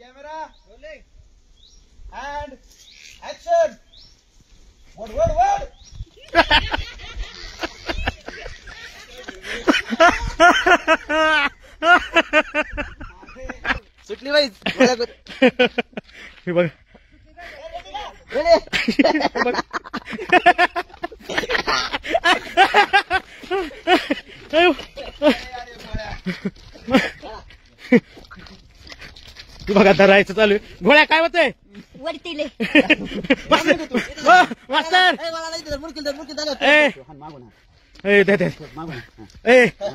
Camera, rolling, and action. Word. सुटली बाई बघ तू बघा धरायचं चालू आहे. गोळ्या काय होतंय वरतीले मास्तर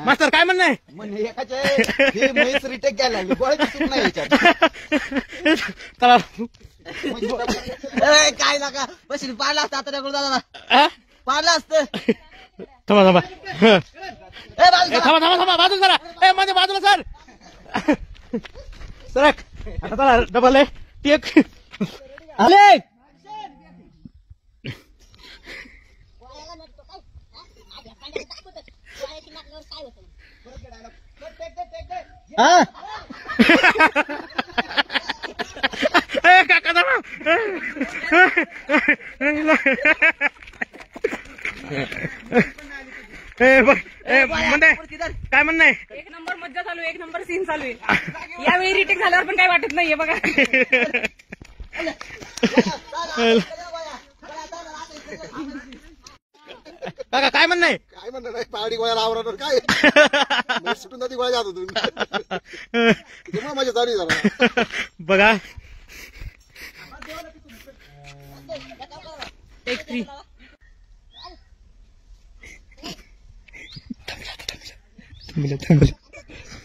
मास्तर काय म्हणणं आहे एकाचे रिटेक घ्यायला लागली गोळ्याची चूक नाही याच्यात. चला काय नका बशी पाडला असतं आता दगड दादा पाडलं असतं. थांबा बाजूला जरा माझ्या बाजूला सर सरक आता चला डबल आहे टेक आले. काका म्हणते काय म्हणणं आहे. एक नंबर मज्जा चालू आहे, एक नंबर सीन चालू आहे. यावेळी रिटेक झाल्यावर पण काही वाटत नाहीये बघा. काका काय म्हणणं आहे. काय म्हणणं नाही पहाडी गोळ्याला आवरणार काय सुटून जाती गोळ्या जात होतो माझ्या चालू झाला बघा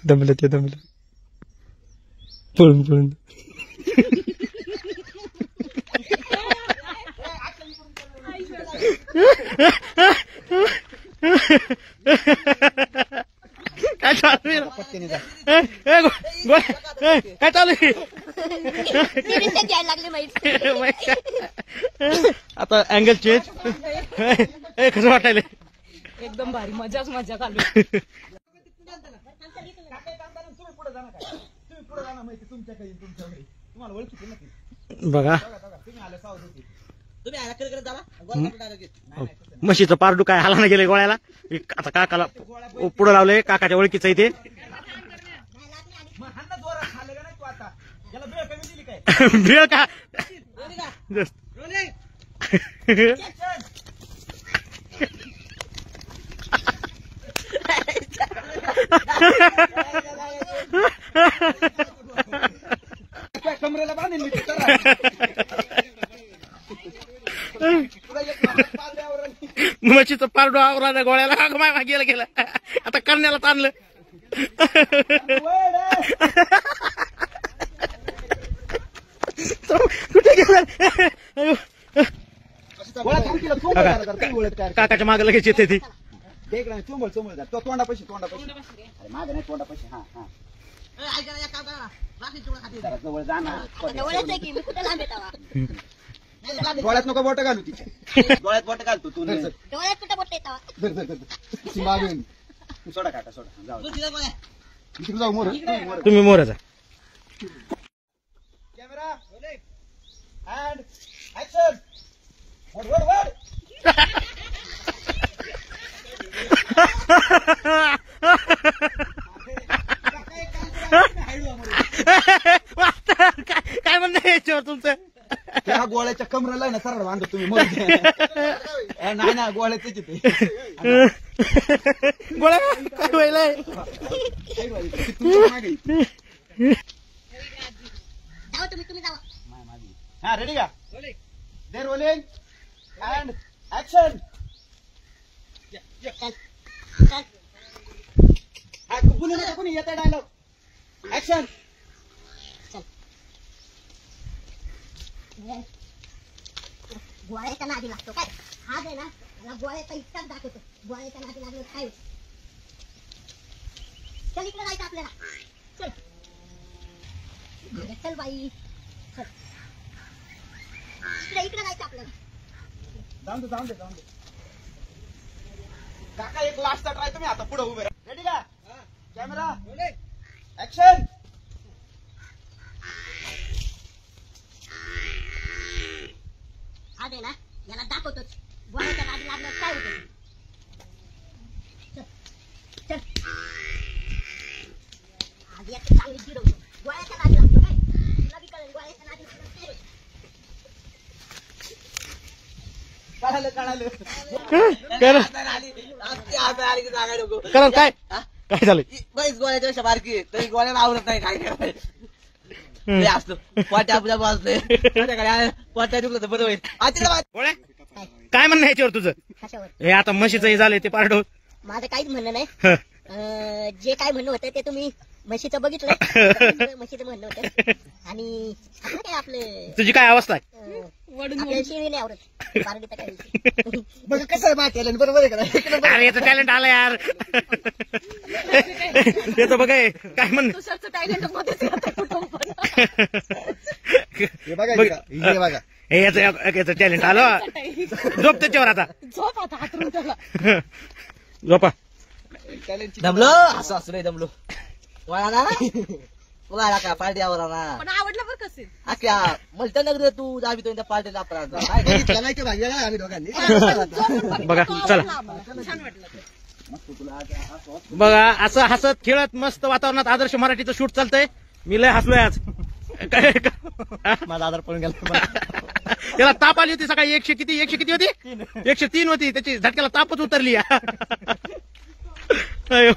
दमलं पळून काय चालू काय चालू आता अँगल चेंज कसं वाटायला एकदम भारी मजाच मजा चालू आहे. बघा म्हशीचं पारडू काय हाला गेले गोळ्याला. आता काकाला पुढे लावले काकाच्या ओळखीचं इथे भेळ का कमरेला बांधेल म्हशीचं पारडू आवरा गोळ्याला गेलं आता करण्याला ताणलं. कुठे गेलं काकाच्या मागे लगेच येते ती चोंबळ तोंडापाशी मागे नाही तोंडापाशी जवळ डोळ्यात नको बोट घालू तिच्या डोळ्यात बोट घालतो तू डोळ्यात कुठं बोट येतं मागून सोडा काका सोडा जाऊ मोर तुम्ही मोराचा. Camera and action. वर काय म्हणणं याच्यावर तुमचं. त्या गोळ्याच्या कमरेला ना सरळ बांधतो तुम्ही नाही ना गोळ्याच गोळ्या काय व्हायलाय. हा रेडी का देर रोलिंग अँड ऍक्शन. बोलू नका कोणी येतं डायलॉग ऍक्शन. गोळ्याच्या नादी लागतो काय हा आहे ना मला गोळ्याचा इतकाच दाखवतो. गोळ्याच्या नादी लागलो काय चल इकडे जायचं आपल्याला. चल बाई चल इकडे जायचं आपल्याला. जाऊन दे काका एक लास्टचा ट्राय तुम्ही आता पुढे उभे राहा. रेडी का कॅमेरा ऍक्शन. आहे ना याला दाखवतोच गोळ्याच्या नादी लागल्यावर काय होतं चल चल आज एक चांगली जिरवतो गोळ्याच्या नादी लागतो काय तुला बी कळेल गोळ्याच्या नादी लागल्यावर काय होतं. कळालं कळालं कारण काय काय झालं बैस गोळ्याच्या पेक्षा बारकी आहे. तरी गोळ्याला आवडत नाही काय करायचं असतो पोट्या आपल्या वाजले पोट्या दुखलं तर बरं होईल गोळ्या काय म्हणणं आहे याच्यावर तुझं कशावर हे आता म्हशीचं हे झालंय ते पारड माझं काहीच म्हणणं नाही जे काय म्हणणं होतं ते तुम्ही म्हशीचं बघितलं म्हशीचं म्हणणं होतं आणि आपलं काय आपलं तुझी काय अवस्था आहे आपल्याला शिळी नाही आवडत बारडीचं काय विषय. बघ कसं आहे माझ्या बरोबर आहे का अरे याचं टॅलेंट आलं यार त्याचं बघ हे, काय म्हणणं तुषारचं टॅलेंट मध्येच येतं कुठून पण. हे बघा बघ. हे बघा हे याचं टॅलेंट आलं झोप त्याच्यावर आता झोप आता हातरून त्याला झोपा दमलो असं असं नाही दमलो वळा ना तुला का पार्टीवर ना पण आवडलं बरं कसे अख्या मलता नगर तू जावी तो त्या पार्टीला अपराध आम्ही दोघांनी बघा चला छान वाटलं बघा असं हसत खेळत मस्त वातावरणात आदर्श मराठीचं शूट चालतंय मी लय हसलोय आज काय माझा आधार पडून गेला त्याला ताप आली होती सकाळी 100 किती होती 103 होती त्याची झटक्याला तापच उतरली अयो.